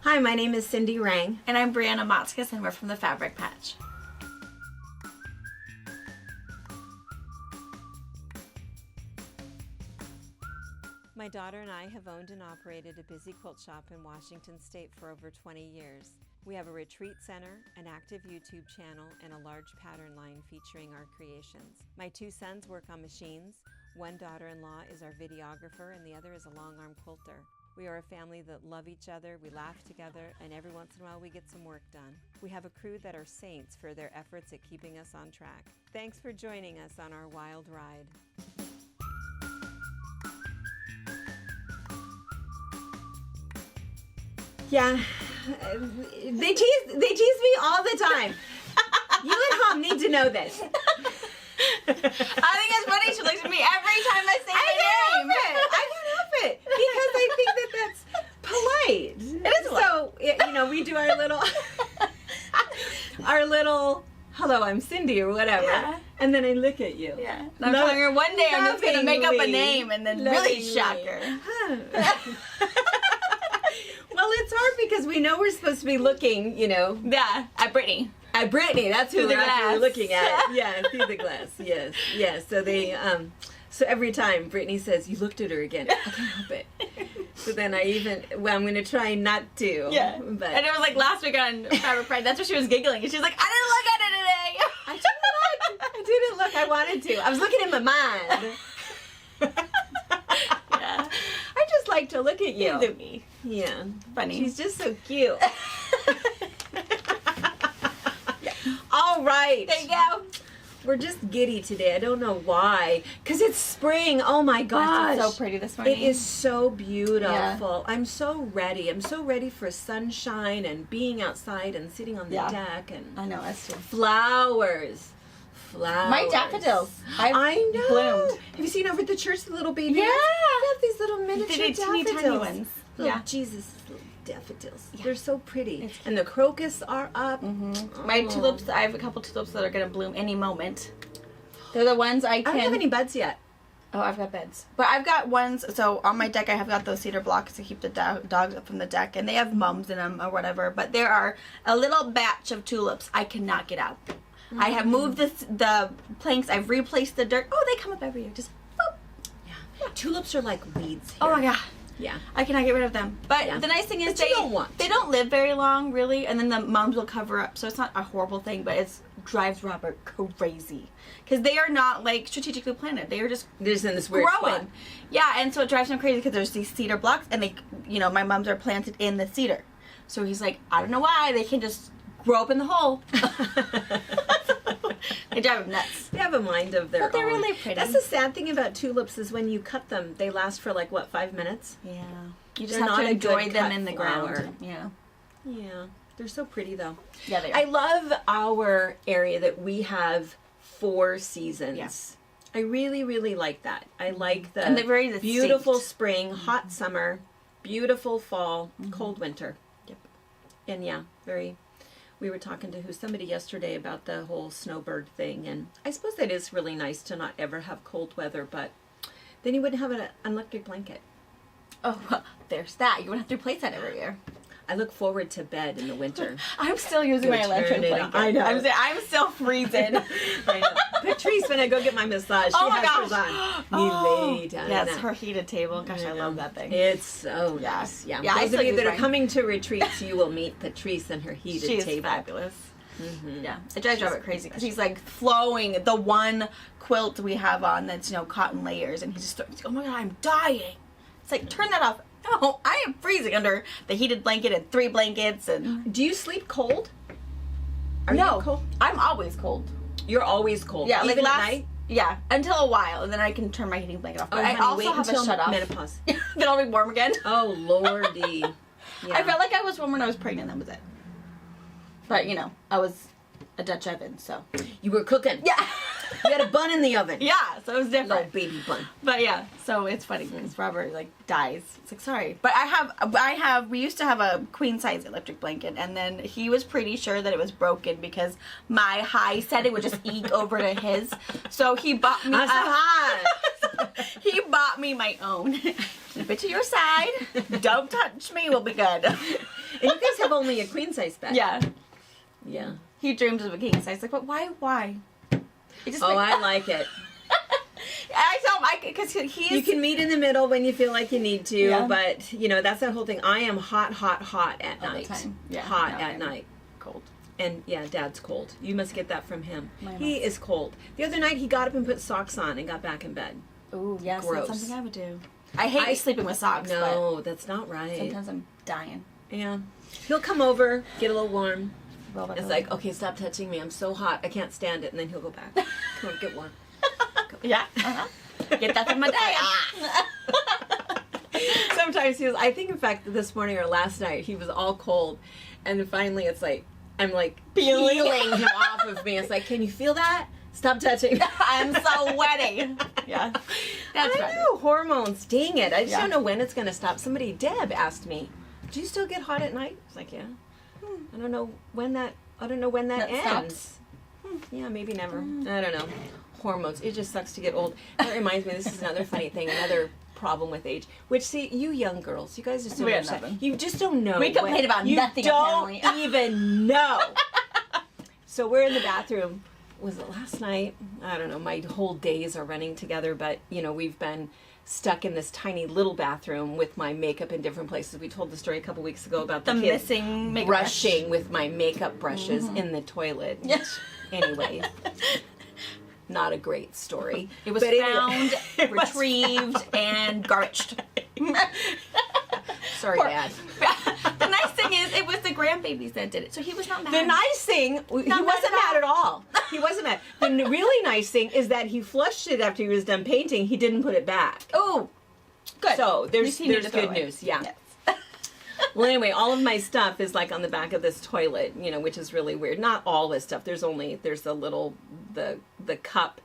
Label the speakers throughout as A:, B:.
A: Hi, my name is Cindi Rang.
B: And I'm Brianna Motzkus, and we're from the Fabric Patch.
C: My daughter and I have owned and operated a busy quilt shop in Washington State for over 20 years. We have a retreat center, an active YouTube channel, and a large pattern line featuring our creations. My two sons work on machines. One daughter-in-law is our videographer, and the other is a long-arm quilter. We are a family that love each other, we laugh together, and every once in a while we get some work done. We have a crew that are saints for their efforts at keeping us on track. Thanks for joining us on our wild ride.
A: Yeah, they tease me all the time. You at home need to know this.
B: I think it's funny. She looks at me every time I say my name.
A: I can't help it because I think that that's polite.
B: It is polite.
A: So we do our little hello, I'm Cindi or whatever, and then I look at you.
B: Yeah. And I'm telling her one day I'm just gonna make up a name and then really shock her.
A: Well, it's hard because we know we're supposed to be looking,
B: Yeah, at Brittany.
A: At Brittany, that's who we're actually looking at. Yeah, through the glass. Yes. So they, so every time Brittany says, "You looked at her again," I can't help it. So then I'm going to try not to.
B: Yeah.
A: But
B: and it was like last week on Fabric Pride. That's where she was giggling, and she's like, "I didn't look at it today."
A: I didn't look. I wanted to. I was looking in my mind.
B: Yeah.
A: I just like to look at you.
B: Me.
A: Yeah.
B: Funny.
A: She's just so cute. All right.
B: There you go.
A: We're just giddy today. I don't know why. Because it's spring. Oh my gosh.
B: It's so pretty this morning.
A: It is so beautiful.
B: Yeah.
A: I'm so ready. I'm so ready for sunshine and being outside and sitting on the deck. And
B: I know, us too.
A: Flowers.
B: My daffodils.
A: I know.
B: Bloomed.
A: Have you seen over at the church the little babies?
B: Yeah.
A: They have these little miniature
B: Teeny
A: daffodils.
B: tiny ones.
A: Little Jesus little daffodils.
B: Yeah.
A: They're so pretty. And the crocus are up.
B: Mm-hmm. My tulips, I have a couple tulips that are going to bloom any moment. They're the ones I
A: don't have any buds yet.
B: Oh, I've got beds. But I've got ones, so on my deck I have got those cedar blocks to keep the dogs up from the deck, and they have mums in them or whatever, but there are a little batch of tulips I cannot get out. I have moved the planks, I've replaced the dirt. Oh, they come up every year. Just, boop.
A: Yeah. Tulips are like weeds here.
B: Oh my god.
A: Yeah.
B: I cannot get rid of them. But the nice thing is they don't live very long, really, and then the mums will cover up, so it's not a horrible thing, but it drives Robert crazy. Because they are not, like, strategically planted. They are just
A: in this weird
B: growing.
A: spot.
B: Yeah, and so it drives him crazy because there's these cedar blocks, and they, my mums are planted in the cedar. So he's like, I don't know why, they can just grow up in the hole. They drive him nuts.
A: They have a mind of their own.
B: But they're really pretty.
A: That's the sad thing about tulips is when you cut them, they last for like, 5 minutes?
B: Yeah. You just
A: They're
B: have
A: not
B: to
A: a
B: enjoy
A: good
B: them
A: cut
B: in the
A: flower.
B: ground. Yeah.
A: Yeah. They're so pretty though.
B: Yeah, they are.
A: I love our area that we have 4 seasons.
B: Yes.
A: I really, really like that. I like the
B: And they're very distinct.
A: beautiful spring, hot summer, beautiful fall, cold winter.
B: Yep.
A: And yeah, we were talking to somebody yesterday about the whole snowbird thing, and I suppose that is really nice to not ever have cold weather, but then you wouldn't have an electric blanket.
B: Oh, well, there's that. You wouldn't have to replace that every year.
A: I look forward to bed in the winter.
B: I'm still using my electric blanket.
A: I know.
B: I'm still freezing.
A: I know. Patrice, when I go get my massage, she has hers on. You lay down.
B: Yes, her heated table. Gosh, I love that thing.
A: It's so nice. Yeah.
B: Yeah,
A: Those of you that are coming to retreats, you will meet Patrice and her heated table.
B: She's fabulous. Yeah, it drives Robert crazy because he's like flowing the one quilt we have on that's cotton layers, and he's just oh my god, I'm dying. It's like turn that off. No, I am freezing under the heated blanket and 3 blankets. And
A: do you sleep cold? Are
B: no,
A: you cold?
B: I'm always cold.
A: You're always cold.
B: Yeah,
A: even at night.
B: Yeah, until a while, and then I can turn my heating blanket off. But I
A: honey,
B: also have a shut off.
A: Menopause.
B: Then I'll be warm again.
A: Oh lordy. Yeah.
B: I felt like I was warm when I was pregnant. That was it. But I was a Dutch oven, so
A: you were cooking.
B: Yeah.
A: You had a bun in the oven.
B: Yeah, so it was different.
A: Little baby bun.
B: But yeah, so it's funny because Robert dies. It's like sorry, but we used to have a queen size electric blanket, and then he was pretty sure that it was broken because my high setting would just eke over to his. So he bought me he bought me my own. Keep it to your side. Don't touch me. We'll be good.
A: And you guys have only a queen size bed.
B: Yeah.
A: Yeah.
B: He dreams of a king size. Like, but why? He just
A: I like it.
B: I tell him, because he's...
A: You can meet in the middle when you feel like you need to,
B: Yeah.
A: but, you know, that's that whole thing. I am hot at
B: All the
A: night.
B: time. Yeah.
A: Hot
B: No,
A: at
B: I'm
A: night.
B: cold.
A: And, yeah, Dad's cold. You must get that from him.
B: Mine
A: He
B: must.
A: is cold. The other night, he got up and put socks on and got back in bed.
B: Ooh, yes,
A: Gross.
B: that's something I would do. I hate sleeping with socks,
A: No, that's not
B: but
A: right.
B: sometimes I'm dying.
A: Yeah. He'll come over, get a little warm.
B: Roll back
A: It's
B: over.
A: like, okay, stop touching me. I'm so hot. I can't stand it. And then he'll go back. Come on, get warm.
B: Yeah. Uh-huh. Get that from my dad.
A: Sometimes he was, I think in fact this morning or last night, he was all cold. And then finally it's like, I'm like peeling him off of me. It's like, can you feel that? Stop touching.
B: I'm so sweaty. Yeah. That's
A: I
B: right.
A: know, hormones. Dang it. I just
B: Yeah.
A: don't know when it's going to stop. Deb asked me, do you still get hot at night? I was like, yeah. I don't know when that
B: That
A: ends.
B: stops.
A: Yeah, maybe never. I don't know. Hormones. It just sucks to get old. That reminds me, this is another funny thing, another problem with age. Which, see, you young girls, you guys just don't
B: We got
A: understand.
B: nothing.
A: You just don't know.
B: We complain about
A: you
B: nothing,
A: don't
B: apparently.
A: even know. So we're in the bathroom. Was it last night? I don't know. My whole days are running together, but, you know, we've been stuck in this tiny little bathroom with my makeup in different places. We told the story a couple weeks ago about the kids
B: missing makeup
A: brushing with my makeup brushes in the toilet.
B: Yes.
A: Anyway, not a great story.
B: It was
A: But anyway,
B: found,
A: it was
B: retrieved, and garbaged.
A: Sorry,
B: Poor-
A: Dad.
B: The nice thing is, it was the grandbabies that did it, so he was not mad.
A: The nice thing, he
B: Not
A: wasn't
B: mad
A: mad at all. He wasn't mad. The really nice thing is that he flushed it after he was done painting. He didn't put it back.
B: Oh, good.
A: So
B: At
A: there's
B: least he knew to throw
A: good
B: away.
A: news. Yeah.
B: Yes.
A: Well, anyway, all of my stuff is like on the back of this toilet, you know, which is really weird. Not all this stuff. There's the little the cup,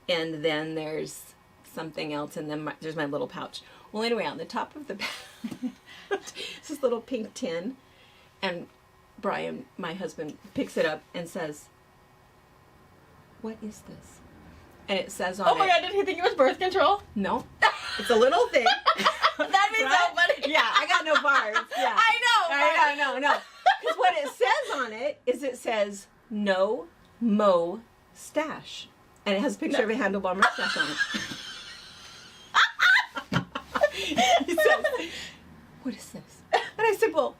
A: and then there's something else, and then there's my little pouch. Well, anyway, on the top of the it's this little pink tin, and Brian, my husband, picks it up and says, "What is this?" And it says on
B: Oh my
A: it,
B: god, did he think it was birth control?
A: no, it's a little thing.
B: That'd be
A: Right?
B: so funny.
A: Yeah, I got no bars. Yeah.
B: I know.
A: No. Because what it says on it is it says no mo stash. And it has a picture of a handlebar mustache on it. He says, what is this? And I said, well,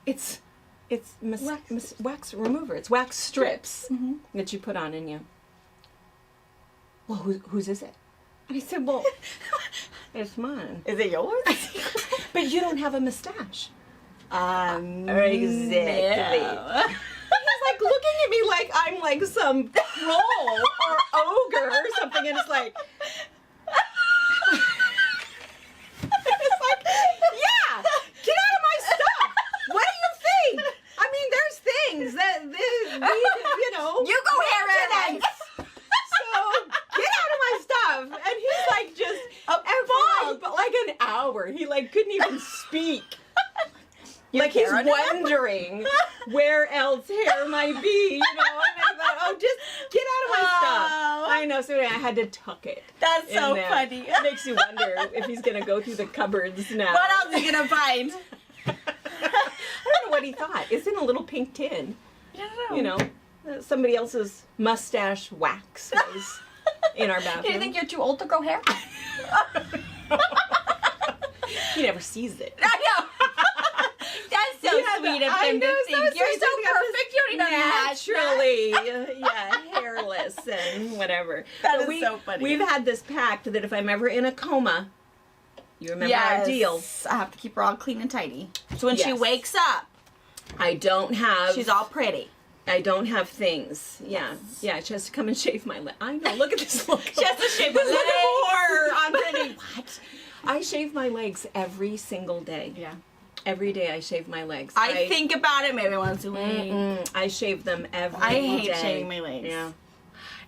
A: it's wax remover. It's wax strips that you put on and you. Well, whose is it? And I said, well, it's mine.
B: Is it yours?
A: But you don't have a mustache.
B: Exactly.
A: He's like looking at me like I'm like some troll or ogre or something, and it's like, yeah, get out of my stuff. What do you think? I mean, there's things that you know.
B: You go here, Erin.
A: So get out of my stuff. And he's like just appalled, but like an hour. He like couldn't even speak. Like he's
B: Karen?
A: wondering where else hair might be, you know. And I thought, oh, just get out of my stuff.
B: Oh.
A: I know. So anyway, I had to tuck it.
B: That's
A: in
B: so
A: there.
B: funny.
A: It makes you wonder if he's gonna go through the cupboards now.
B: What else are you gonna find?
A: I don't know what he thought. It's in a little pink tin.
B: I don't know.
A: You know, somebody else's mustache wax was in our bathroom.
B: Do you think you're too old to grow hair?
A: He never sees it.
B: I know. That's so
A: Yeah,
B: sweet of
A: I
B: him to
A: know, so
B: think. You're
A: sweet.
B: so
A: I just
B: perfect. You don't even match
A: naturally, yeah, hairless and whatever.
B: That
A: But
B: is so funny.
A: We've had this pact that if I'm ever in a coma, you remember our deal.
B: I have to keep her all clean and tidy. So when she
A: Yes.
B: wakes up,
A: I don't have.
B: she's all pretty.
A: I don't have things. Yeah, yeah. She has to come and shave my leg. I know. Look at this look.
B: She has to shave her
A: This look of
B: legs.
A: horror on Brittany. What? I shave my legs every single day.
B: Yeah.
A: Every day I shave my legs.
B: I think about it maybe once a week.
A: I shave them every
B: I
A: day.
B: hate shaving my legs.
A: Yeah.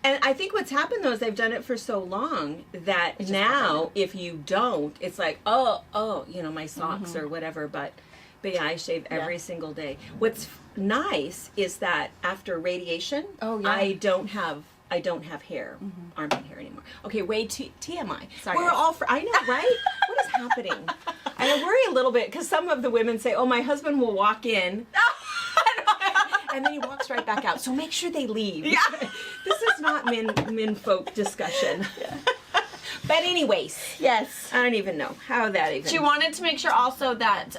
A: And I think what's happened though is I've done it for so long that now if you don't, it's like, oh, you know, my socks or whatever. But yeah, I shave every single day. What's nice is that after radiation,
B: Oh, yeah.
A: I don't have hair, armpit hair anymore. Okay, way TMI.
B: Sorry,
A: We're
B: guys.
A: all I know, right? What is happening? And I worry a little bit because some of the women say, oh, my husband will walk in. And then he walks right back out. So make sure they leave.
B: Yeah.
A: This is not men folk discussion. Yeah. But anyways.
B: Yes.
A: I don't even know how that even.
B: She wanted to make sure also that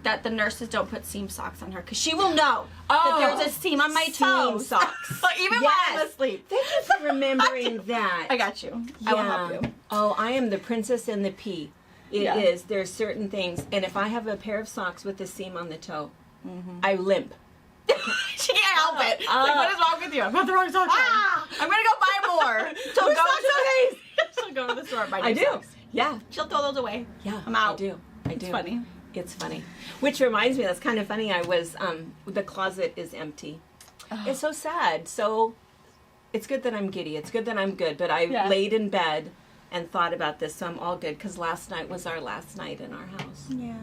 B: that the nurses don't put seam socks on her because she will know that there's a seam on my toe.
A: Seam socks.
B: Even while I'm asleep.
A: Thank you for remembering that.
B: I got you. I will help you.
A: Oh, I am the princess and the pea. It is. There's certain things. And if I have a pair of socks with a seam on the toe, I limp.
B: She can't help it. Like, what is wrong with you? I've got the wrong socks. I'm going to go buy more. She'll go to the store and buy new socks.
A: Yeah.
B: She'll throw those away.
A: Yeah.
B: I'm out.
A: I do.
B: It's funny.
A: It's funny. Which reminds me, that's kind of funny. I was, the closet is empty. It's so sad. So it's good that I'm giddy. It's good that I'm good. But I laid in bed and thought about this, so I'm all good. Because last night was our last night in our house.
B: Yeah.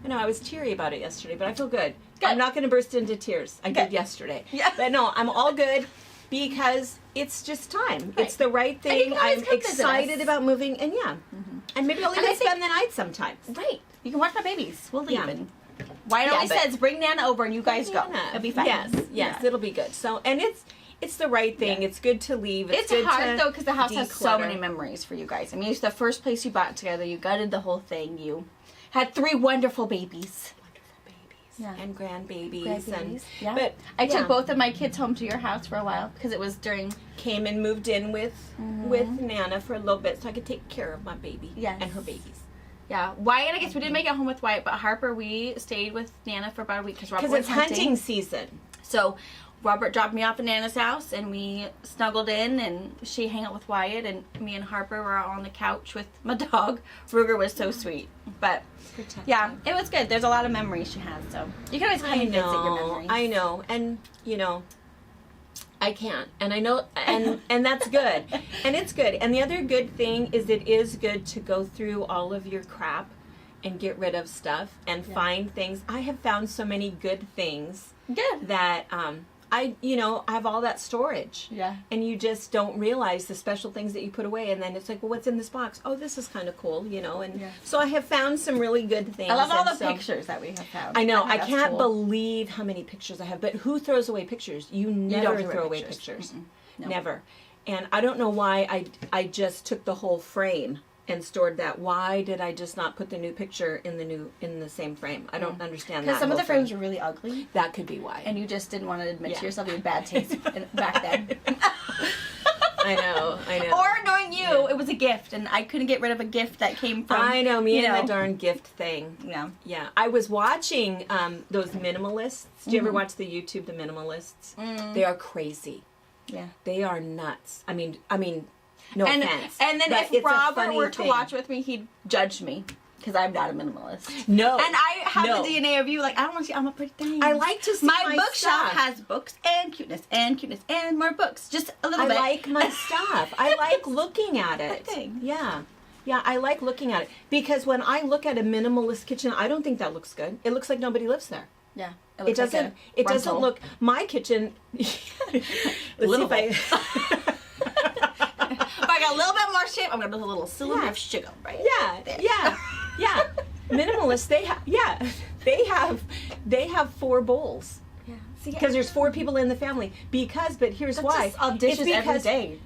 A: I know, I was teary about it yesterday, but I feel good. I'm not going to burst into tears. I did yesterday.
B: Yeah.
A: But no, I'm all good because it's just time. Right. It's the right thing. I'm excited about moving, and and maybe I'll even spend the night sometime.
B: Right. You can watch my babies. We'll leave. And Wyatt always says, bring Nana over and you guys go. It'll be fine.
A: Yes, it'll be good. So, and it's the right thing. Yeah. It's good to leave.
B: It's
A: good
B: hard, though, because the house has so
A: declutter.
B: many memories for you guys. I mean, it's the first place you bought together. You gutted the whole thing. You had 3 wonderful babies.
A: And grandbabies.
B: But I took both of my kids home to your house for a while because it was during...
A: Came and moved in with Nana for a little bit so I could take care of my baby and her babies.
B: Yeah. Wyatt, I guess we didn't make it home with Wyatt, but Harper, we stayed with Nana for about a week because Robert was
A: it's hunting season.
B: So Robert dropped me off at Nana's house and we snuggled in and she hung out with Wyatt and me and Harper were out on the couch with my dog. Ruger was so sweet. But it was good. There's a lot of memories she has, so you can always kind of visit your memories.
A: I know. And I can't. And I know and that's good. And it's good. And the other good thing is it is good to go through all of your crap and get rid of stuff and find things. I have found so many good things.
B: Good.
A: That I have all that storage.
B: Yeah.
A: And you just don't realize the special things that you put away. And then it's like, well, what's in this box? Oh, this is kind of cool, And so I have found some really good things.
B: I love all the pictures that we have found.
A: I know. I can't believe how many pictures I have. But who throws away pictures? You never throw away pictures.
B: No.
A: Never. And I don't know why I just took the whole frame and stored that. Why did I just not put the new picture in the same frame? I don't understand that.
B: Because some of the frames were really ugly.
A: That could be why.
B: And you just didn't want to admit to yourself you had bad taste back then.
A: I know.
B: Or knowing you, it was a gift, and I couldn't get rid of a gift that came from.
A: I know, me and the darn gift thing.
B: Yeah.
A: Yeah. I was watching those minimalists. Do you ever watch the YouTube, the minimalists? They are crazy.
B: Yeah.
A: They are nuts. I mean. No offense.
B: And then if Robert were to watch with me, he'd judge me because I'm not a minimalist.
A: No.
B: And I have the DNA of you. Like, I don't want to see all my pretty things.
A: I like to see
B: my bookshelf
A: stuff.
B: has books and cuteness and more books. Just a little bit.
A: I like my stuff. I like looking at it. Yeah. Yeah, I like looking at it. Because when I look at a minimalist kitchen, I don't think that looks good. It looks like nobody lives there.
B: Yeah.
A: It doesn't look... My kitchen...
B: Little bit. If I got a little bit more shape, I'm going to put a little cylinder of sugar, right?
A: Yeah. Minimalists, they have 4 bowls.
B: Yeah.
A: Because there's 4 people in the family. But here's why.
B: Just dishes every day.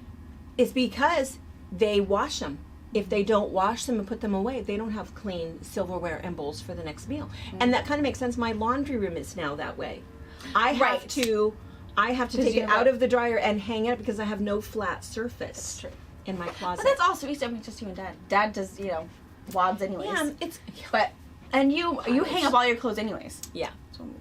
A: It's because they wash them. If they don't wash them and put them away, they don't have clean silverware and bowls for the next meal. And that kind of makes sense. My laundry room is now that way. I have to take it out of the dryer and hang it up because I have no flat surface in my closet.
B: But that's also easy. I mean, just you and Dad. Dad does, wads anyways.
A: Yeah,
B: and you hang up all your clothes anyways.
A: Yeah.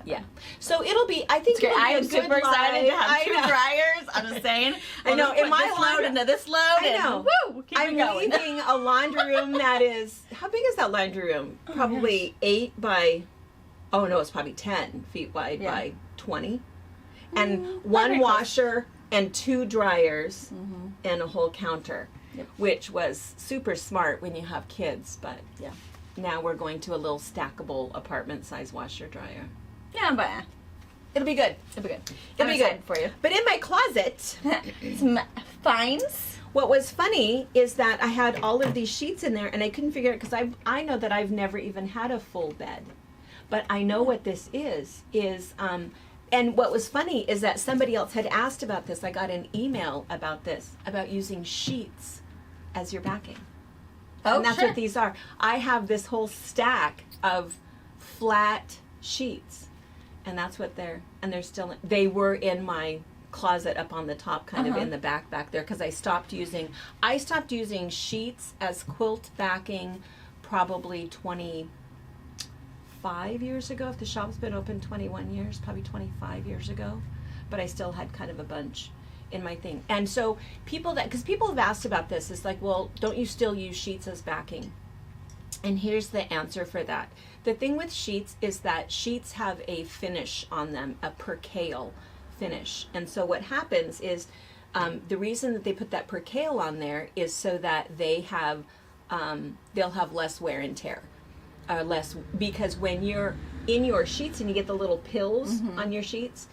A: Yeah. So it'll be, I think it'll be
B: I am super excited to have 2 dryers. I'm just saying.
A: I know. In my
B: load into this load.
A: I know.
B: Woo,
A: I'm leaving a laundry room that is, how big is that laundry room? Probably 8 by, it's probably 10 feet wide by 20. And 1 washer and 2 dryers and a whole counter, which was super smart when you have kids. But now we're going to a little stackable apartment size washer dryer.
B: Yeah, but
A: it'll be good.
B: It'll be good.
A: It'll be good for you. But in my closet,
B: some finds.
A: what was funny is that I had all of these sheets in there, and I couldn't figure it because I know that I've never even had a full bed, but I know what this is. And what was funny is that somebody else had asked about this. I got an email about this, about using sheets as your backing.
B: Oh,
A: and that's
B: sure.
A: what these are. I have this whole stack of flat sheets, and that's what they're still, they were in my closet up on the top, kind of in the back there, because I stopped using sheets as quilt backing probably 25 years ago. If the shop's been open 21 years, probably 25 years ago, but I still had kind of a bunch in my thing. And so because people have asked about this, it's like, well, don't you still use sheets as backing? And here's the answer for that. The thing with sheets is that sheets have a finish on them, a percale finish. And so what happens is the reason that they put that percale on there is so that they'll have less wear and tear. Because when you're in your sheets and you get the little pills on your sheets,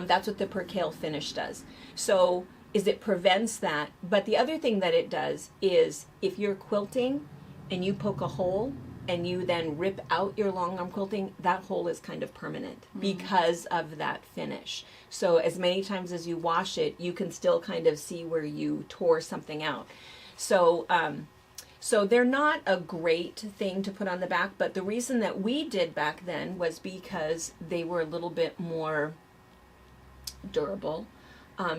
A: that's what the percale finish does. So it prevents that. But the other thing that it does is if you're quilting and you poke a hole and you then rip out your long arm quilting, that hole is kind of permanent because of that finish. So as many times as you wash it, you can still kind of see where you tore something out. So so they're not a great thing to put on the back, but the reason that we did back then was because they were a little bit more durable.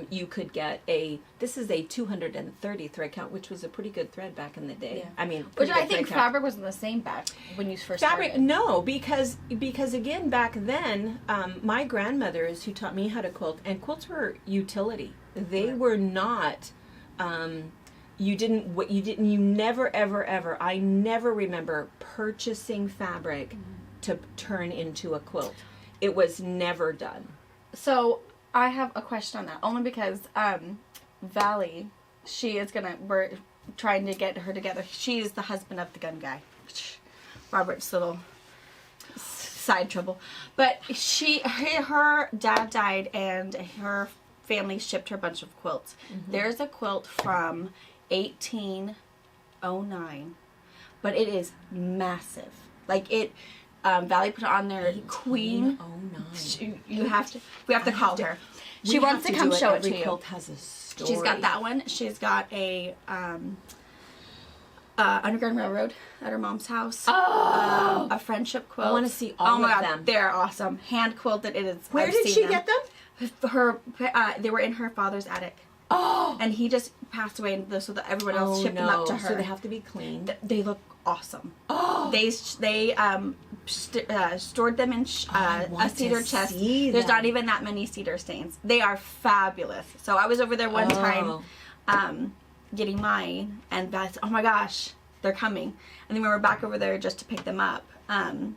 A: You could get this is a 230 thread count, which was a pretty good thread back in the day.
B: Yeah.
A: I mean,
B: which I think fabric was in the same back when you first started.
A: No, because again, back then, my grandmothers who taught me how to quilt, and quilts were utility. They were not, you never, ever, I never remember purchasing fabric to turn into a quilt. It was never done.
B: So I have a question on that, only because Valley, we're trying to get her together. She is the husband of the gun guy. Robert's little side trouble. But her dad died and her family shipped her a bunch of quilts. There's a quilt from 1809, but it is massive. Like it, Valley put it on there. Queen. We have to call her. She wants to come show it to you.
A: Every quilt has a story.
B: She's got that one. She's got a Underground Railroad at her mom's house.
A: Oh,
B: a friendship quilt.
A: I want to see all of them.
B: They're awesome. Hand quilted. It is.
A: Where did she get them?
B: They were in her father's attic.
A: Oh,
B: and he just passed away, and so that everyone else shipped them up to her.
A: So they have to be cleaned.
B: They look awesome.
A: Oh,
B: they stored them in a cedar chest. There's not even that many cedar stains. They are fabulous. So I was over there one time getting mine, and Beth said, oh my gosh, they're coming. And then we were back over there just to pick them up. And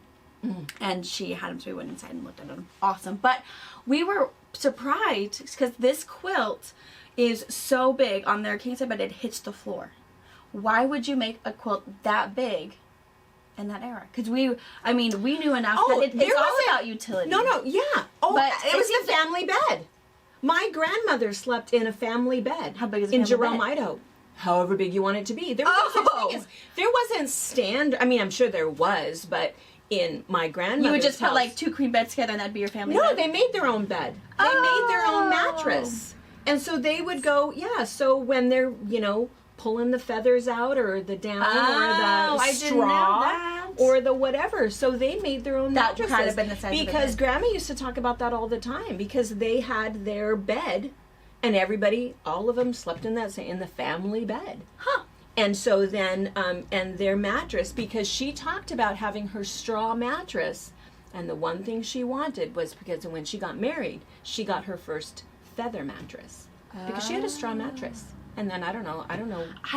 B: she had them, so we went inside and looked at them. Awesome. But we were surprised because this quilt is so big on their king size bed, it hits the floor. Why would you make a quilt that big in that era? Because we knew enough that it's all about utility.
A: No, yeah. Oh,
B: but
A: it was a family bed. My grandmother slept in a family bed.
B: How big is
A: in Jerome, Idaho? However big you want it to be. There wasn't standard. I mean, I'm sure there was, but in my grandmother's
B: you would just
A: house,
B: put like 2 queen beds together and that'd be your family bed?
A: No, they made their own bed. They made their own mattress. And so they would go, so when they're, pulling the feathers out or the down or the straw or the whatever. So they made their own mattresses.
B: That kind of been the size
A: because Grandma used to talk about that all the time because they had their bed and all of them slept in the family bed.
B: Huh.
A: And so then, and their mattress, because she talked about having her straw mattress, and the one thing she wanted was because when she got married, she got her first feather mattress because she had a straw mattress. And then I don't know.
B: I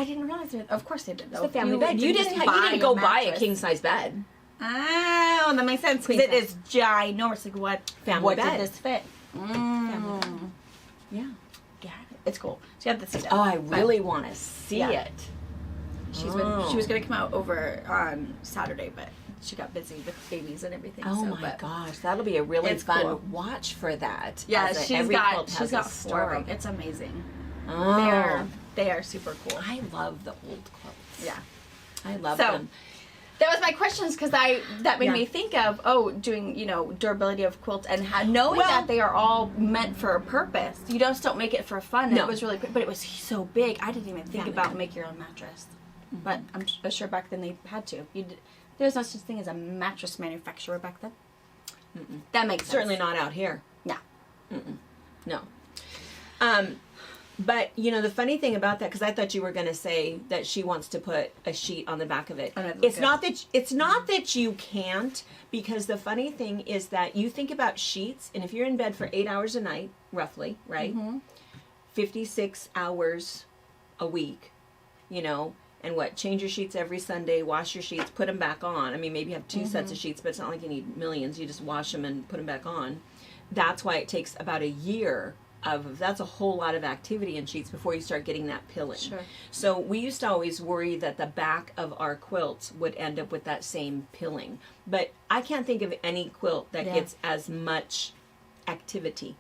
B: didn't realize it. Of course they did.
A: It's the family bed. You didn't go buy a king size bed.
B: Oh, that makes sense because it is ginormous. Like what
A: bed
B: did this fit?
A: Family bed. Yeah,
B: it's cool. So you have to see that.
A: Oh, I really want to see it.
B: She was going to come out over on Saturday, but she got busy with babies and everything.
A: Oh my gosh, that'll be a really fun watch for that.
B: Yeah, she's got 4
A: story.
B: of them. It's amazing.
A: Oh.
B: They are super cool.
A: I love the old quilts.
B: Yeah.
A: I love
B: So,
A: them.
B: that was my questions because that made
A: Yeah.
B: me think of doing durability of quilts and knowing that they are all meant for a purpose. You don't make it for fun.
A: No.
B: It was really quick, but it was so big. I didn't even think
A: Family
B: about
A: time.
B: make your own mattress. But I'm sure back then they had to. There's no such thing as a mattress manufacturer back then.
A: Mm-mm.
B: That makes sense.
A: Certainly not out here.
B: No.
A: Mm-mm. No. But the funny thing about that, because I thought you were going to say that she wants to put a sheet on the back of it. It's not that you can't, because the funny thing is that you think about sheets, and if you're in bed for 8 hours a night, roughly, right?
B: Mm-hmm.
A: 56 hours a week, and change your sheets every Sunday, wash your sheets, put them back on. I mean, maybe you have 2 sets of sheets, but it's not like you need millions. You just wash them and put them back on. That's why it takes about a year that's a whole lot of activity in sheets before you start getting that pilling.
B: Sure.
A: So we used to always worry that the back of our quilts would end up with that same pilling. But I can't think of any quilt that gets as much activity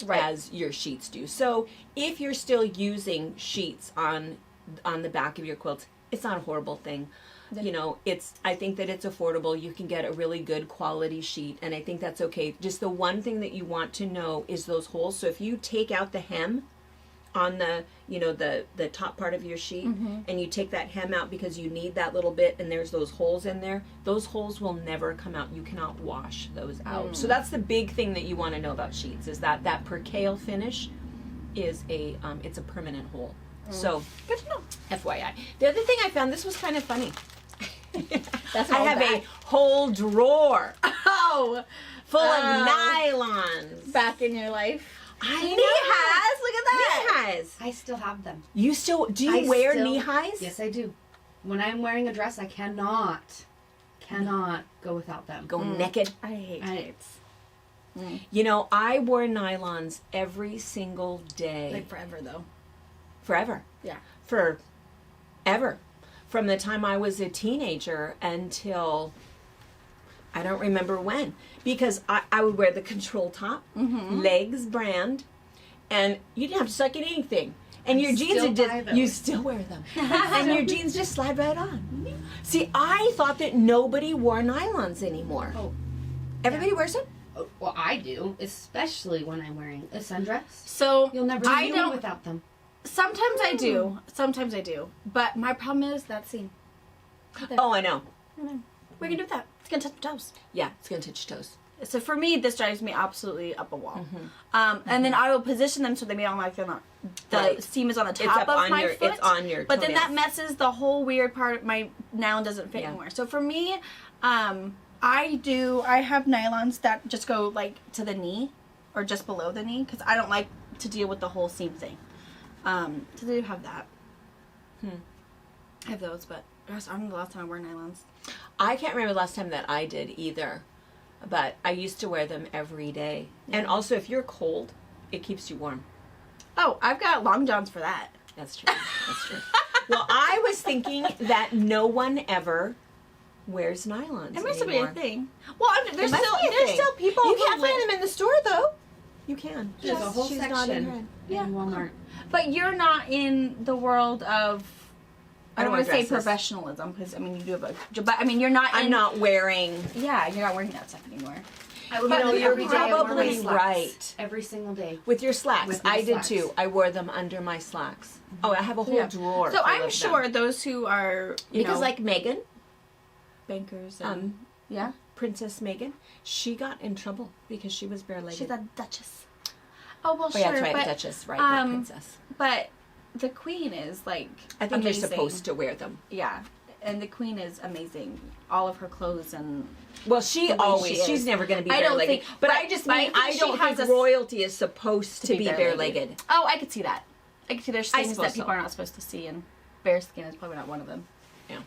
A: as your sheets do. So if you're still using sheets on the back of your quilts, it's not a horrible thing. I think that it's affordable. You can get a really good quality sheet, and I think that's okay. Just the one thing that you want to know is those holes. So if you take out the hem on the top part of your sheet, and you take that hem out because you need that little bit, and there's those holes in there, those holes will never come out. You cannot wash those out. So that's the big thing that you want to know about sheets, is that percale finish is it's a permanent hole. So good to know. FYI. The other thing I found, this was kind of funny. I have a whole drawer full of nylons.
B: Back in your life.
A: Knee
B: highs, look at that.
A: Knee highs.
D: I still have them.
A: Do you wear knee highs?
D: Yes, I do. When I'm wearing a dress, I cannot go without them.
A: Go naked.
B: I hate tights.
A: I wore nylons every single day.
B: Like forever, though.
A: Forever.
B: Yeah.
A: Forever. From the time I was a teenager until I don't remember when. Because I would wear the control top, legs brand, and you didn't have to suck in anything. And your jeans you still wear them. And your jeans just slide right on. See, I thought that nobody wore nylons anymore.
D: Oh.
A: Everybody wears them?
D: Oh, well, I do, especially when I'm wearing a sundress.
B: So
D: You'll never see me without them.
B: Sometimes I do. Sometimes I do. But my problem is that seam.
A: Oh, I know.
B: What are you going to do with that? It's going to touch your toes.
A: Yeah, it's going to touch your toes.
B: So for me, this drives me absolutely up a wall. And then I will position them so they may like the seam is on the top of my foot.
A: It's on your
B: But then that messes the whole weird part. My nylon doesn't fit anymore. So for me, I have nylons that just go like to the knee or just below the knee because I don't like to deal with the whole seam thing. So they do have that. I have those, but I don't know the last time I wore nylons.
A: I can't remember the last time that I did either, but I used to wear them every day. Yeah. And also, if you're cold, it keeps you warm.
B: Oh, I've got long johns for that.
A: That's true. That's true. Well, I was thinking that no one ever wears nylons.
B: It must
A: anymore.
B: be a thing. Well, there's still people.
A: You can't find them in the store though. You can.
D: There's a whole section in Walmart.
B: But you're not in the world of, I don't want to say professionalism, because, you do have a job, but, you're not
A: I'm not wearing.
B: Yeah, you're not wearing that stuff anymore.
A: You're probably right.
D: Every single day.
A: With your slacks.
D: With my slacks.
A: Did too. I wore them under my slacks. Oh, I have a whole drawer.
B: So I'm sure those who are,
A: because like Megan.
B: Bankers.
A: Princess Megan, she got in trouble because she was bare-legged.
B: She's a duchess. Oh, well, sure.
A: Yeah, that's right,
B: but,
A: duchess, right, not princess.
B: But the queen is, like,
A: I think
B: amazing.
A: you're supposed to wear them.
B: Yeah, and the queen is amazing. All of her clothes and...
A: Well, she's never going to be bare-legged. I don't think royalty is supposed to be bare-legged.
B: Oh, I could see that. I could see there's things that people are not supposed to see, and bare skin is probably not one of them.
A: Yeah.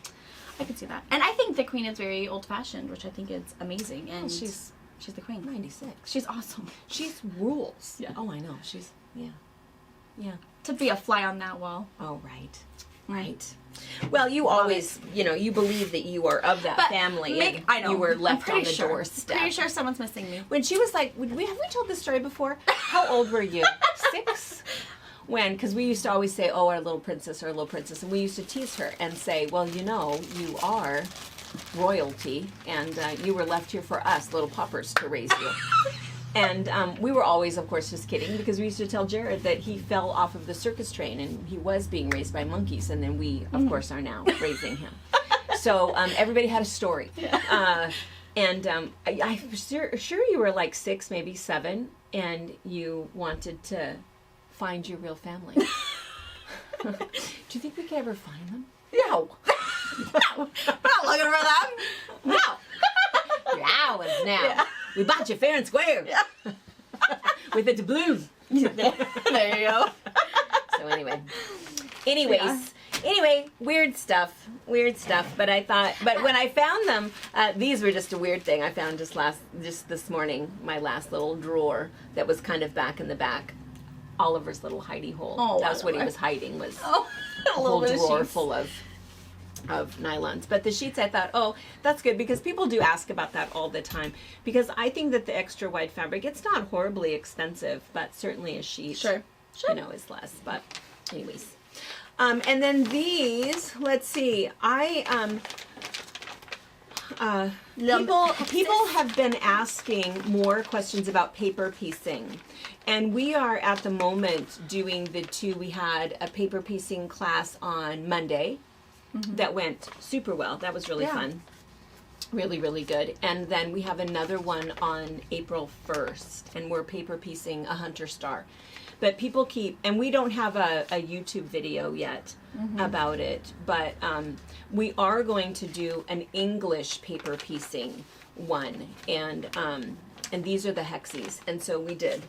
B: I could see that. And I think the queen is very old-fashioned, which I think is amazing. And
A: she's
B: the queen.
A: 96.
B: She's awesome.
A: She's rules.
B: Yeah.
A: Oh, I know. She's, yeah. Yeah.
B: To be a fly on that wall.
A: Oh, right. Right. Well, you always, you believe that you are of that family. I know. You were left on the doorstep.
B: Pretty sure someone's missing me.
A: When she was like, have we told this story before? How old were you? 6? because we used to always say, oh, our little princess, and we used to tease her and say, well, you know, you are royalty, and you were left here for us, little paupers, to raise you. And we were always, of course, just kidding, because we used to tell Jared that he fell off of the circus train and he was being raised by monkeys, and then we, of course, are now raising him. So everybody had a story. And I'm sure you were like 6, maybe 7, and you wanted to find your real family. Do you think we could ever find them?
B: No. We're not looking for them. No.
A: You're ours now.
B: Yeah.
A: We bought you fair and square.
B: Yeah.
A: With a doubloon.
B: There you go.
A: So anyway, weird stuff. But when I found them, these were just a weird thing. I found just this morning, my last little drawer that was kind of back in the back. Oliver's little hidey hole.
B: Oh,
A: That was what he was hiding, was
B: Oh,
A: a whole
B: bit of
A: drawer
B: sheets.
A: full of nylons. But the sheets, I thought, oh, that's good, because people do ask about that all the time. Because I think that the extra wide fabric, it's not horribly expensive, but certainly a sheet,
B: Sure.
A: you know, is less. But anyways. And then these, let's see, people have been asking more questions about paper piecing. And we are at the moment doing we had a paper piecing class on Monday that went super well. That was really fun. Really, really good. And then we have another one on April 1st, and we're paper piecing a hunter star. But people and we don't have a YouTube video yet about it, but we are going to do an English paper piecing one, and these are the hexies, and so we did.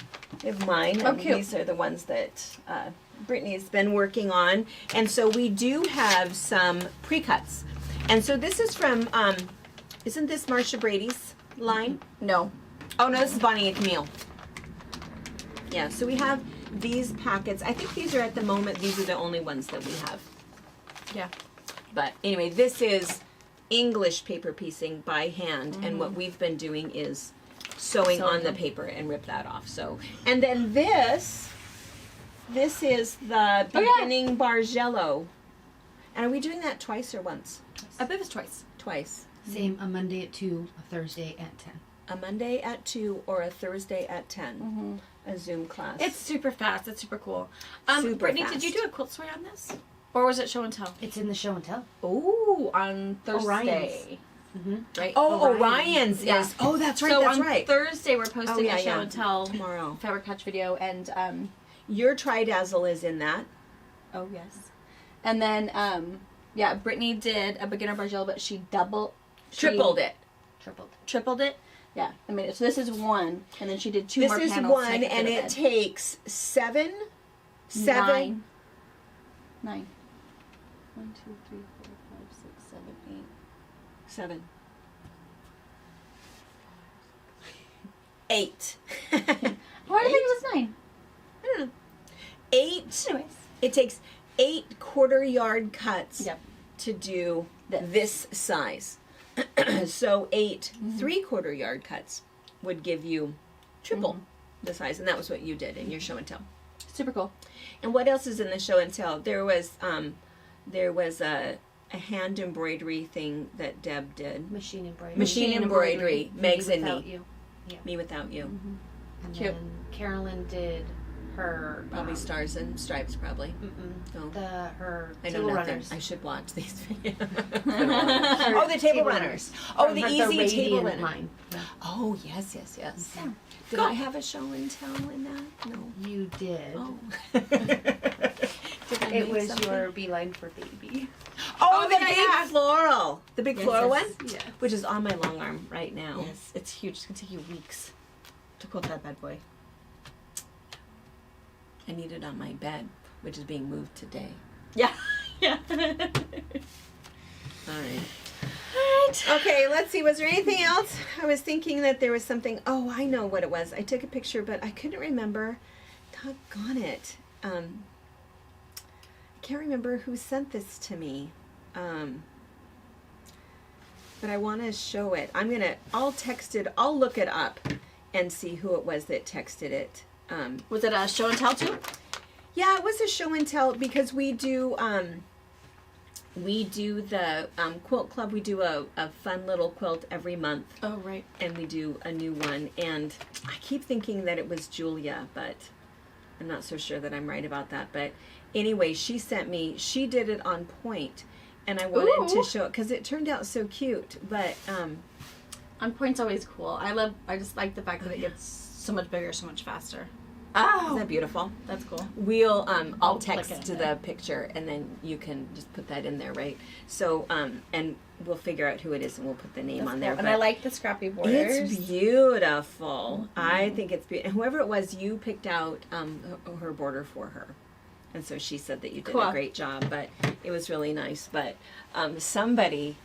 A: I have mine, and
B: cute.
A: these are the ones that Brittany's been working on, and so we do have some pre-cuts, and so this is from, isn't this Marcia Brady's line?
B: No.
A: Oh no, this is Bonnie and Camille. Yeah, so we have these packets. I think these are at the moment, these are the only ones that we have.
B: Yeah.
A: But anyway, this is English paper piecing by hand, and what we've been doing is sewing on the paper and rip that off. So, and then this is the Beginning Bargello. And are we doing that twice or once?
B: I believe it's twice.
A: Twice.
D: Same, a Monday at 2, a Thursday at 10.
A: A Monday at 2 or a Thursday at 10. A Zoom class.
B: It's super fast. It's super cool.
A: Super
B: Brittany,
A: fast.
B: did you do a quilt story on this? Or was it show and tell?
D: It's in the show and tell.
A: Oh, on Thursday.
B: Orion's.
A: Right? Oh, Orion's
B: Yeah.
A: is. Oh, that's right.
B: So
A: that's
B: on
A: right.
B: Thursday we're posting
A: yeah,
B: a show
A: yeah.
B: and tell
A: Tomorrow.
B: FabriChat video, and
A: Your Tri-Dazzle is in that.
B: oh yes, and then Brittany did a Beginner Bargello, but she
A: Tripled it.
B: tripled it. Yeah, I mean, so this is one, and then she did two
A: This
B: more
A: is
B: panels. to
A: one,
B: make it
A: and
B: fit
A: it
B: in.
A: takes seven.
B: Nine. 1, 2, 3, 4, 5, 6, 7, 8.
A: 7. 8.
B: Why do I think it was 9?
A: I don't know. 8.
B: Anyways.
A: It takes 8 quarter-yard cuts
B: Yep.
A: to do this size. So 8 3/4-yard cuts would give you triple the size, and that was what you did in your show and tell.
B: Super cool.
A: And what else is in the show and tell? There was a hand embroidery thing that Deb did.
D: Machine embroidery.
A: Machine embroidery. Megs and
D: Without
A: me.
D: You. Yeah.
A: Me without you.
D: And
B: Cute.
D: then Carolyn did her
A: Probably stars and stripes, probably.
D: Mm-mm.
A: Oh.
D: Her
A: I know
D: table
A: nothing.
D: runners.
A: I should watch these videos. Oh, the table runners. Oh, the
D: Her
A: easy
D: Radiant
A: table runner.
D: line. Yeah.
A: Oh, yes.
B: Yeah.
A: Did
B: Cool.
A: I have a show and tell in that? No.
D: You did.
A: Oh.
D: It was your beeline for baby.
A: Oh, the
B: yeah,
A: big
B: yeah.
A: floral. The big floral one?
D: Yes.
A: Which is on my long arm right now.
B: Yes.
A: It's huge. It's going to take you weeks to quilt that bad boy. I need it on my bed, which is being moved today.
B: Yeah. Yeah.
A: All right. Okay, let's see. Was there anything else? I was thinking that there was something. Oh, I know what it was. I took a picture, but I couldn't remember. Doggone it. I can't remember who sent this to me. But I want to show it. I'll text it. I'll look it up and see who it was that texted it.
B: Was it a show and tell too?
A: Yeah, it was a show and tell because we do the quilt club. We do a fun little quilt every month.
B: Oh, right.
A: And we do a new one. And I keep thinking that it was Julia, but I'm not so sure that I'm right about that. But anyway, she did it on point. And I wanted to show it because it turned out so cute. But
B: On point's always cool. I just like the fact that it gets so much bigger, so much faster.
A: oh, isn't that beautiful?
B: That's cool.
A: We'll I'll
B: click
A: text
B: it.
A: to the picture and then you can just put that in there, right? So and we'll figure out who it is and we'll put the name
B: That's
A: on
B: cool.
A: there.
B: And
A: but
B: I like the scrappy borders.
A: it's beautiful. I think it's beautiful. Whoever it was, you picked out her border for her. And so she said that you did
B: Cool.
A: a great job, but it was really nice. But somebody,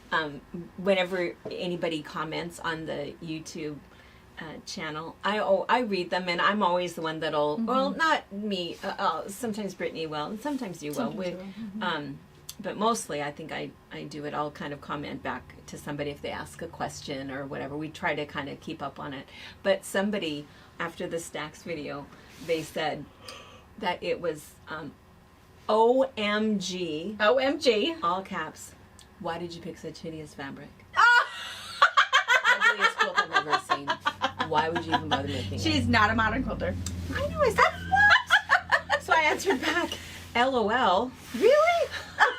A: whenever anybody comments on the YouTube channel, I read them, and I'm always the one that'll, well, not me, sometimes Brittany will, and sometimes you will. But mostly I think I do it. I'll kind of comment back to somebody if they ask a question or whatever. We try to kind of keep up on it. But somebody, after the Stacks video, they said that it was OMG,
B: OMG.
A: all caps, why did you pick such hideous fabric? Ugliest quilt I've ever seen. Why would you even bother making it?
B: She's not a modern quilter.
A: I know, I said, what? So I answered back, LOL. Really? I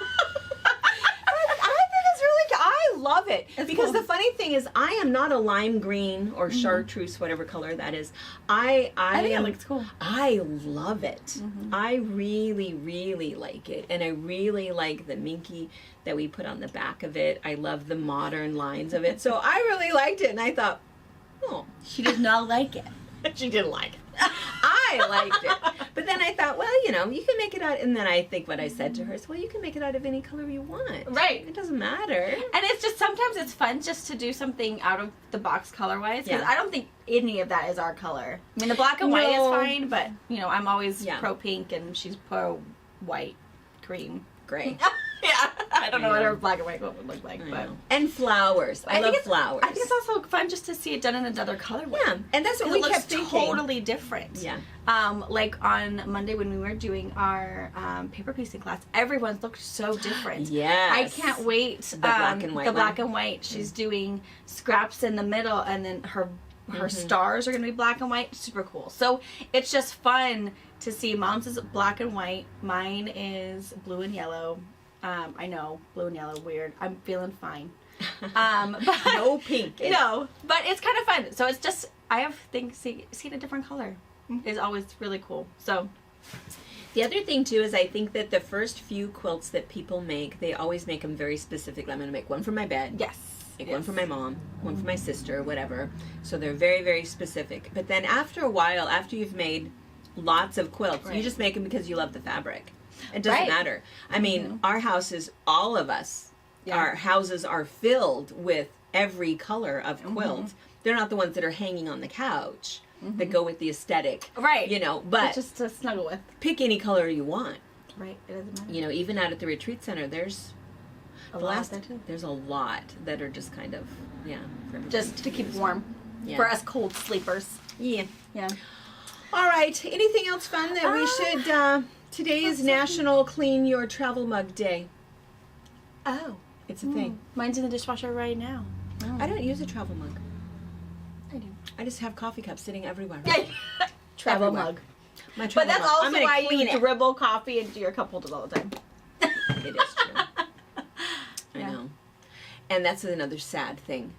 A: think it's really good. I love it.
B: It's
A: because
B: cool.
A: the funny thing is, I am not a lime green or chartreuse, whatever color that is. I
B: think it
A: am,
B: looks cool.
A: I love it. I really, really like it. And I really like the minky that we put on the back of it. I love the modern lines of it. So I really liked it. And I thought, oh,
B: She did not like it.
A: she didn't like it. I liked it. But then I thought, well, you can make it out. And then I think what I said to her is, well, you can make it out of any color you want.
B: Right.
A: It doesn't matter.
B: And it's just, sometimes it's fun just to do something out of the box color-wise. Because
A: Yeah.
B: I don't think any of that is our color. I mean, the black and white is
A: No.
B: fine, but, I'm always
A: Yeah.
B: pro pink and she's pro white, cream.
A: Great.
B: Yeah. I don't know what
A: know.
B: her black and white quilt would look like, but.
A: And flowers. I love flowers.
B: I think it's also fun just to see it done in another colorway.
A: Yeah. And that's what
B: Because
A: we
B: it looks
A: kept thinking.
B: totally different.
A: Yeah.
B: Like on Monday when we were doing our paper piecing class, everyone's looked so different.
A: Yes.
B: I can't wait. The
A: black and white
B: The
A: one.
B: black and white. She's doing scraps in the middle, and then her stars are going to be black and white. Super cool. So it's just fun to see. Mom's is black and white. Mine is blue and yellow. I know, blue and yellow, weird. I'm feeling fine. But
A: No pink.
B: no, but it's kind of fun. So it's just, I have things, see a different color is always really cool. So
A: The other thing too is I think that the first few quilts that people make, they always make them very specific. I'm going to make one for my bed.
B: yes.
A: Make one for my mom, one for my sister, whatever. So they're very, very specific. But then after a while, after you've made lots of quilts, you
B: Right.
A: just make them because you love the fabric. It doesn't
B: Right.
A: matter. I mean, our houses, all of us,
B: Yeah.
A: our houses are filled with every color of quilt. They're not the ones that are hanging on the couch that go with the aesthetic.
B: Right.
A: But
B: just to snuggle with.
A: pick any color you want.
B: Right. It doesn't matter.
A: Even out at the retreat center, there's
B: A lot there too.
A: there's a lot that are just kind of, for
B: Just to keep warm.
A: Yeah.
B: For us cold sleepers.
A: Yeah.
B: Yeah.
A: All right. Anything else fun that we should? Today is National Clean Your Travel Mug Day.
B: Oh.
A: It's a thing.
B: Mine's in the dishwasher right now.
A: I don't use a travel mug.
B: I do.
A: I just have coffee cups sitting everywhere.
B: Yeah. Travel
A: Everywhere.
B: mug.
A: My
B: But
A: travel
B: that's
A: mug. I'm
B: also
A: gonna
B: why
A: clean
B: you
A: it.
B: dribble coffee into your cup holders all the time.
A: It is true. I
B: Yeah.
A: know. And that's another sad thing.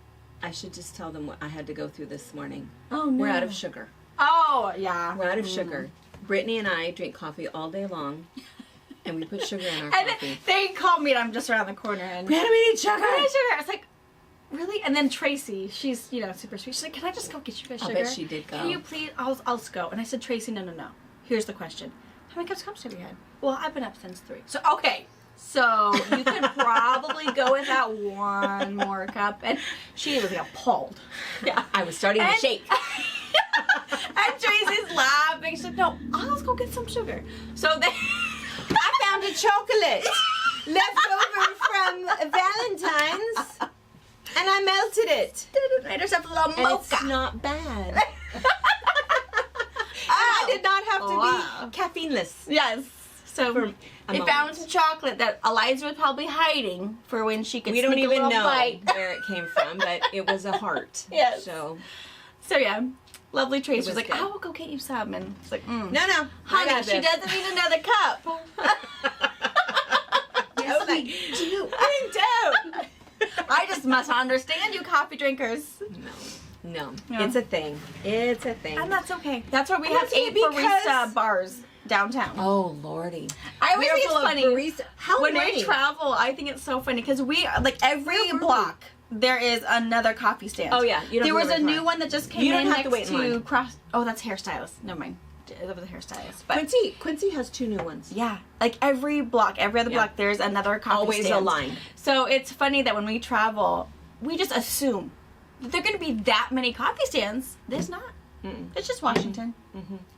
A: I should just tell them what I had to go through this morning.
B: Oh no.
A: We're out of sugar.
B: Oh yeah.
A: We're out of sugar. Brittany and I drink coffee all day long, and we put sugar in our
B: And
A: coffee.
B: they call me and I'm just around the corner and
A: Brittany, we need sugar.
B: I need sugar. I was like, really? And then Tracy, she's super sweet. She's like, can I just go get you guys
A: I'll
B: sugar?
A: bet she did go.
B: Can you please? I'll just go. And I said, Tracy, no. Here's the question: how many cups of coffee have you had? Well, I've been up since 3. So okay. So you could probably go with that one more cup. And she was like appalled. Yeah.
A: I was starting to
B: And-
A: shake.
B: And Tracy's laughing. She's like, no, I'll go get some sugar. So they.
A: I found a chocolate left over from Valentine's, and I melted it.
B: Made herself a little
A: And
B: mocha.
A: it's not bad. I did not have have to
B: Wow.
A: be caffeineless.
B: Yes. So
A: For a
B: they
A: moment.
B: found some chocolate that Eliza was probably hiding for when she could
A: We don't
B: sneak a
A: even
B: little
A: know
B: bite.
A: where it came from, but it was a heart.
B: Yes.
A: So,
B: So yeah, lovely Trace
A: was
B: was like,
A: good.
B: I will go get you some. And it's like,
A: no, I
B: honey,
A: got
B: she
A: this.
B: doesn't need another cup.
A: I was like, I don't.
B: I just must understand you coffee drinkers.
A: No,
B: Yeah.
A: it's a thing. It's a thing.
B: And that's okay. That's why we
A: And
B: have
A: that's
B: 8
A: because-
B: barista bars downtown.
A: Oh lordy!
B: I always
A: We are
B: think it's
A: full of
B: funny.
A: barista- How
B: when
A: many?
B: we travel, I think it's so funny because we, like every
A: Where were
B: block, there is another coffee stand.
A: Oh, yeah. You don't
B: there
A: have
B: was
A: to
B: a
A: go very
B: new
A: far.
B: one that just came
A: You don't
B: in
A: have
B: next
A: to wait in line.
B: cross. Oh, that's hairstylist. Never mind. That was a hairstylist. But
A: Quincy has 2 new ones.
B: yeah, like every block, every other
A: Yeah.
B: block, there's another coffee
A: Always
B: stand.
A: a line.
B: So it's funny that when we travel, we just assume that there are going to be that many coffee stands. There's not.
A: Mm-mm.
B: It's just Washington.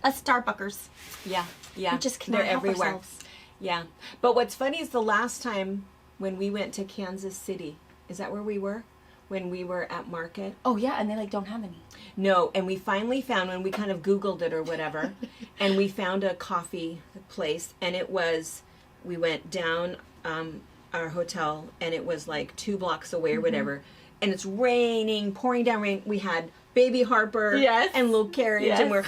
B: Us Starbuckers.
A: Yeah, yeah.
B: We just cannot
A: They're
B: help
A: everywhere.
B: ourselves.
A: Yeah, but what's funny is the last time when we went to Kansas City. Is that where we were? When we were at market?
B: Oh yeah, and they like don't have any.
A: No, and we finally found, when we kind of Googled it or whatever, and we found a coffee place, and it was, we went down our hotel, and it was like 2 blocks away or whatever, and it's raining, pouring down rain. We had baby Harper
B: Yes.
A: and little carriage,
B: Yes.
A: and we're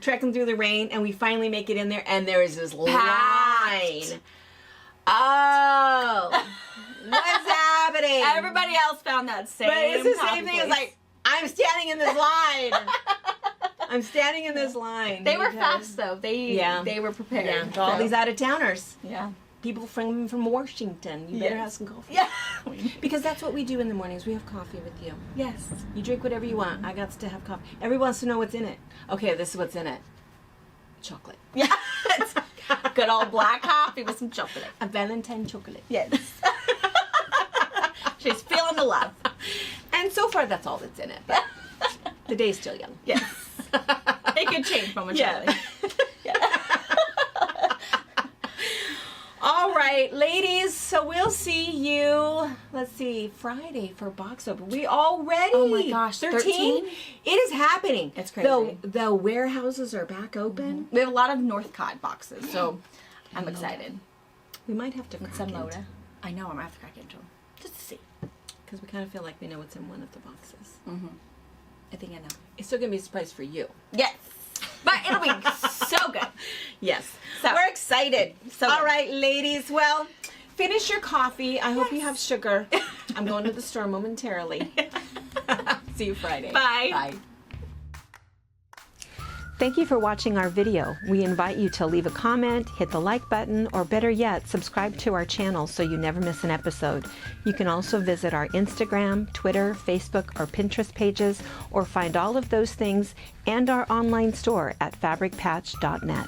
A: trekking through the rain, and we finally make it in there, and there is this
B: Packed.
A: line. Oh, what's happening?
B: Everybody else found that same.
A: But it's the
B: coffee
A: same thing.
B: place.
A: It's like, I'm standing in this line. I'm standing in this line.
B: They were
A: because-
B: fast though. They
A: Yeah.
B: they were prepared.
A: Yeah, all
B: so-
A: these out-of-towners.
B: Yeah.
A: People from Washington. You better
B: Yes.
A: have some coffee.
B: Yeah.
A: Because that's what we do in the mornings. We have coffee with you.
B: Yes.
A: You drink whatever you want. I got to have coffee. Everyone wants to know what's in it. Okay, this is what's in it. Chocolate.
B: Yeah. It's good old black coffee with some chocolate.
A: A Valentine chocolate.
B: Yes. She's feeling the love.
A: And so far, that's all that's in it. But the day's still young.
B: Yes. It could change momentarily.
A: All right, ladies. So we'll see you. Let's see, Friday for box open. We already.
B: Oh my gosh, 13?
A: It is happening.
B: It's crazy.
A: The warehouses are back open.
B: We have a lot of Northcott boxes, so I'm excited.
A: We might have to crack
B: Some
A: into
B: Moda. I know, I'm gonna have to crack into them. Just to see.
A: because we kind of feel like we know what's in one of the boxes.
B: I think I know.
A: It's still gonna be a surprise for you.
B: Yes. But it'll be so good.
A: Yes.
B: So-
A: We're excited.
B: So
A: All
B: good.
A: right, ladies. Well, finish your coffee. I hope you have sugar. I'm going to the store momentarily. See you Friday.
B: Bye.
A: Bye.
C: Thank you for watching our video. We invite you to leave a comment, hit the like button, or better yet, subscribe to our channel so you never miss an episode. You can also visit our Instagram, Twitter, Facebook, or Pinterest pages, or find all of those things and our online store at fabricpatch.net.